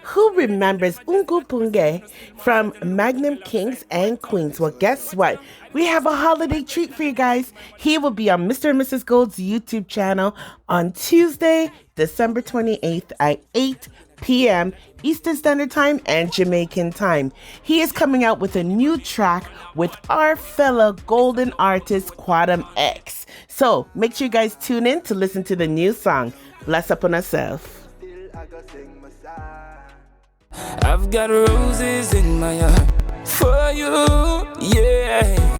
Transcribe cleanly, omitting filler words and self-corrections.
Who remembers Hugupungeh from Magnum Kings and Queens? Well, guess what? We have a holiday treat for you guys. He will be on Mr. and Mrs. Gold's YouTube channel on Tuesday, December 28th at 8 p.m. Eastern Standard Time and Jamaican time. He is coming out with a new track with our fellow golden artist Quantum X. So make sure you guys tune in to listen to the new song. Bless up on ourselves. I've got roses in my heart for you, yeah.